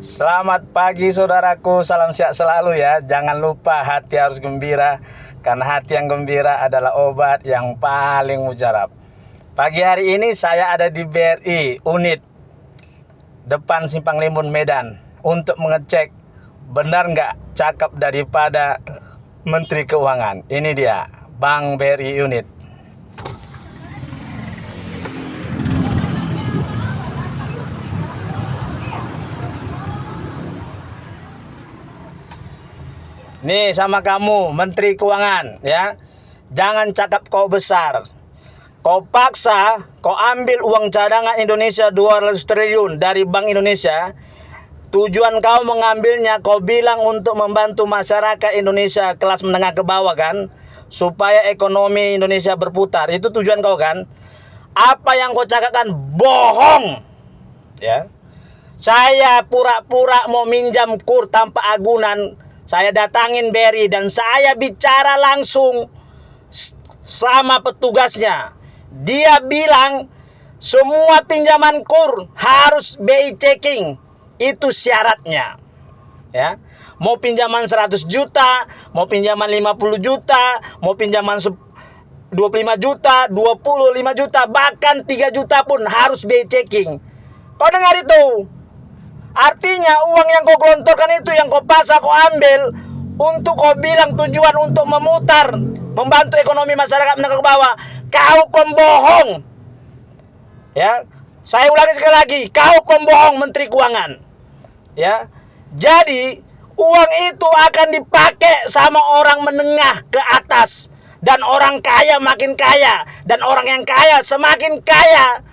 Selamat pagi saudaraku, salam sehat selalu ya. Jangan lupa hati harus gembira, karena hati yang gembira adalah obat yang paling mujarab. Pagi hari ini saya ada di BRI unit depan Simpang Limun Medan untuk mengecek benar nggak cakap daripada Menteri Keuangan. Ini dia Bank BRI unit. Nih sama kamu Menteri Keuangan ya. Jangan cakap kau besar. Kau paksa, kau ambil uang cadangan Indonesia 200 triliun dari Bank Indonesia. Tujuan kau mengambilnya, kau bilang untuk membantu masyarakat Indonesia kelas menengah ke bawah kan, supaya ekonomi Indonesia berputar. Itu tujuan kau kan. Apa yang kau cakapkan bohong. Ya. Saya pura-pura mau minjam kur tanpa agunan. Saya datangin BRI dan saya bicara langsung sama petugasnya. Dia bilang semua pinjaman kur harus BI checking. Itu syaratnya. Ya. Mau pinjaman 100 juta, mau pinjaman 50 juta, mau pinjaman 25 juta, 25 juta, bahkan 3 juta pun harus BI checking. Kau dengar itu? Artinya uang yang kau gelontorkan itu, yang kau paksa kau ambil untuk kau bilang tujuan untuk memutar, membantu ekonomi masyarakat menengah ke bawah. Kau pembohong. Ya, saya ulangi sekali lagi, kau pembohong Menteri Keuangan. Ya, jadi uang itu akan dipakai sama orang menengah ke atas, dan orang kaya makin kaya, dan orang yang kaya semakin kaya.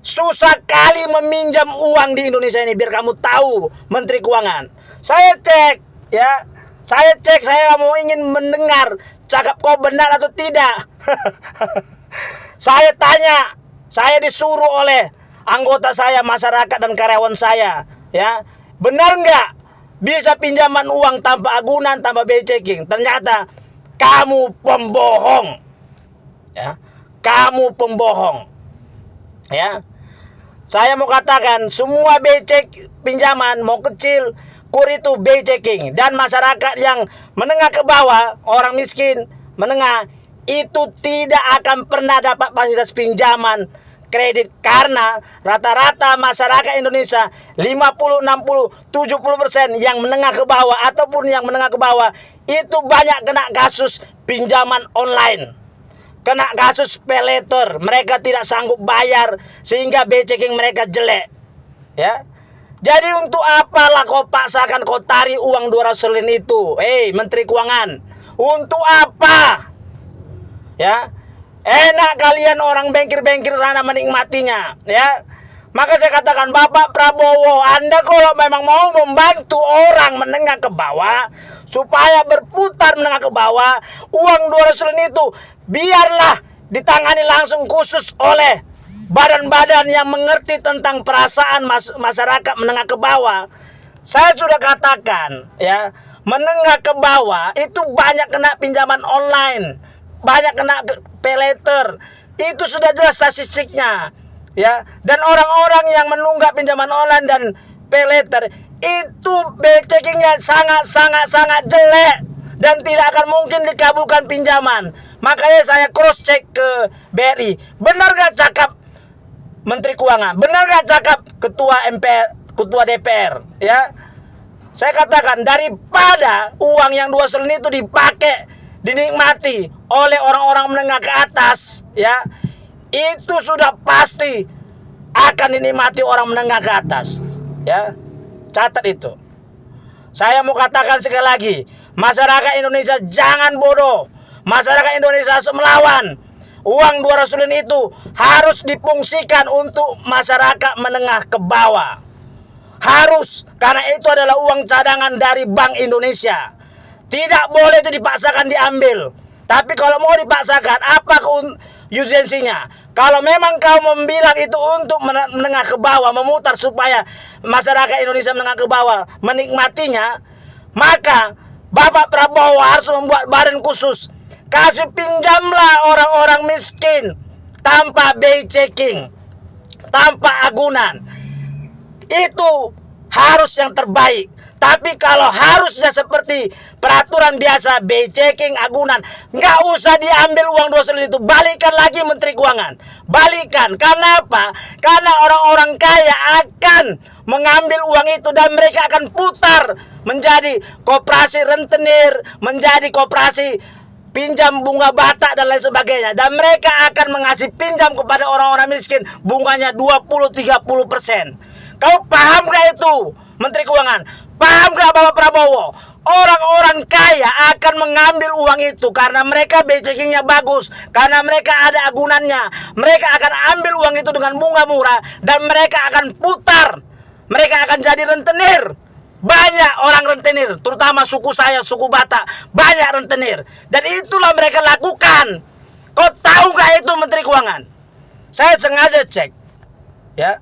Susah kali meminjam uang di Indonesia ini, biar kamu tahu Menteri Keuangan. Saya cek ya, saya mau ingin mendengar cakap kau benar atau tidak. Saya tanya, saya disuruh oleh anggota saya, masyarakat dan karyawan saya, ya, benar nggak bisa pinjaman uang tanpa agunan, tanpa BI checking? Ternyata kamu pembohong, ya, kamu pembohong, ya. Saya mau katakan semua BI check pinjaman mau kecil, kur itu BI checking, dan masyarakat yang menengah ke bawah, orang miskin menengah itu tidak akan pernah dapat fasilitas pinjaman kredit, karena rata-rata masyarakat Indonesia 50, 60, 70% yang menengah ke bawah ataupun yang menengah ke bawah itu banyak kena kasus pinjaman online. Kena kasus pay later, mereka tidak sanggup bayar sehingga BI checking mereka jelek. Ya. Jadi untuk apalah kau paksakan kau tarik uang 200 triliun itu? Menteri Keuangan, untuk apa? Ya. Enak kalian orang bengkir-bengkir sana menikmatinya, ya. Maka saya katakan, Bapak Prabowo, Anda kalau memang mau membantu orang menengah ke bawah supaya berputar menengah ke bawah, uang 200 triliun itu biarlah ditangani langsung khusus oleh badan-badan yang mengerti tentang perasaan masyarakat menengah ke bawah. Saya sudah katakan, ya, menengah ke bawah itu banyak kena pinjaman online, banyak kena pay later. Itu sudah jelas statistiknya. Ya, dan orang-orang yang menunggak pinjaman online dan pay later itu BI checkingnya sangat jelek dan tidak akan mungkin dikabulkan pinjaman. Makanya saya cross check ke BRI, benar gak cakap Menteri Keuangan, benar gak cakap Ketua MPR, Ketua DPR, ya. Saya katakan, daripada uang yang 2 triliun itu dipakai, dinikmati oleh orang-orang menengah ke atas, ya, itu sudah pasti akan dinikmati orang menengah ke atas, ya. Catat itu. Saya mau katakan sekali lagi, masyarakat Indonesia jangan bodoh. Masyarakat Indonesia harus melawan. Uang 200 triliun itu harus difungsikan untuk masyarakat menengah ke bawah. Harus, karena itu adalah uang cadangan dari Bank Indonesia. Tidak boleh itu dipaksakan diambil. Tapi kalau mau dipaksakan, apa urgensinya? Kalau memang kau membilang itu untuk menengah ke bawah, memutar supaya masyarakat Indonesia menengah ke bawah menikmatinya, maka Bapak Prabowo harus membuat badan khusus. Kasih pinjamlah orang-orang miskin tanpa BI checking, tanpa agunan. Itu harus yang terbaik. Tapi kalau harusnya seperti peraturan biasa, BI checking, agunan, nggak usah diambil uang 2 triliun itu, balikan lagi Menteri Keuangan. Balikan. Karena apa? Karena orang-orang kaya akan mengambil uang itu dan mereka akan putar menjadi koperasi rentenir, menjadi koperasi pinjam bunga batak dan lain sebagainya. Dan mereka akan mengasih pinjam kepada orang-orang miskin bunganya 20-30%. Kau paham gak itu, Menteri Keuangan? Paham gak Bapak Prabowo? Orang-orang kaya akan mengambil uang itu karena mereka BI checkingnya bagus, karena mereka ada agunannya. Mereka akan ambil uang itu dengan bunga murah dan mereka akan putar. Mereka akan jadi rentenir. Banyak orang rentenir, terutama suku saya, suku Batak, banyak rentenir. Dan itulah mereka lakukan. Kau tahu gak itu, Menteri Keuangan? Saya sengaja cek, ya.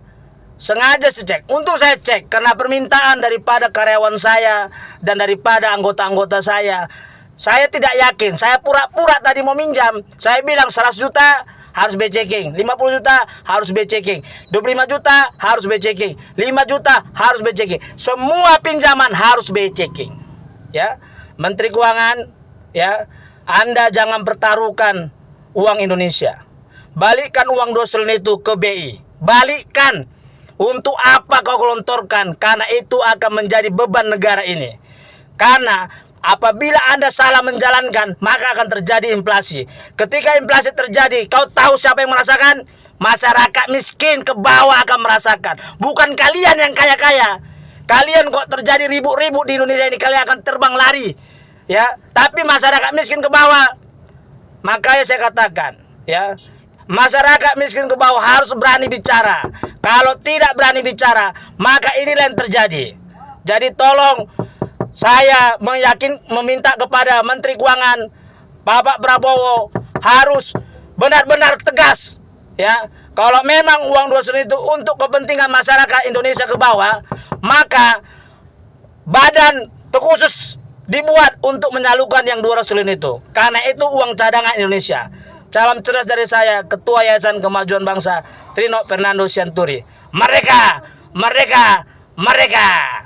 Sengaja saya cek, untuk saya cek karena permintaan daripada karyawan saya dan daripada anggota-anggota saya tidak yakin. Saya pura-pura tadi mau minjam. Saya bilang 100 juta harus BI checking, 50 juta harus BI checking, 25 juta harus BI checking, 5 juta harus BI checking. Semua pinjaman harus BI checking. Ya, Menteri Keuangan, ya, Anda jangan pertaruhkan uang Indonesia. Balikkan uang 2 triliun itu ke BI. Balikkan. Untuk apa kau gelontorkan? Karena itu akan menjadi beban negara ini. Karena apabila Anda salah menjalankan, maka akan terjadi inflasi. Ketika inflasi terjadi, kau tahu siapa yang merasakan? Masyarakat miskin ke bawah akan merasakan. Bukan kalian yang kaya-kaya. Kalian kok terjadi ribut-ribut di Indonesia ini, kalian akan terbang lari. Ya, tapi masyarakat miskin ke bawah. Makanya saya katakan, ya, masyarakat miskin ke bawah harus berani bicara. Kalau tidak berani bicara, maka inilah yang terjadi. Jadi tolong saya meminta kepada Menteri Keuangan, Bapak Prabowo harus benar-benar tegas. Ya, kalau memang uang 2 triliun itu untuk kepentingan masyarakat Indonesia ke bawah, maka badan terkhusus dibuat untuk menyalurkan yang 200 triliun itu. Karena itu uang cadangan Indonesia. Salam cerdas dari saya, Ketua Yayasan Kemajuan Bangsa, Trino Fernando Sianturi. Merdeka! Merdeka! Merdeka!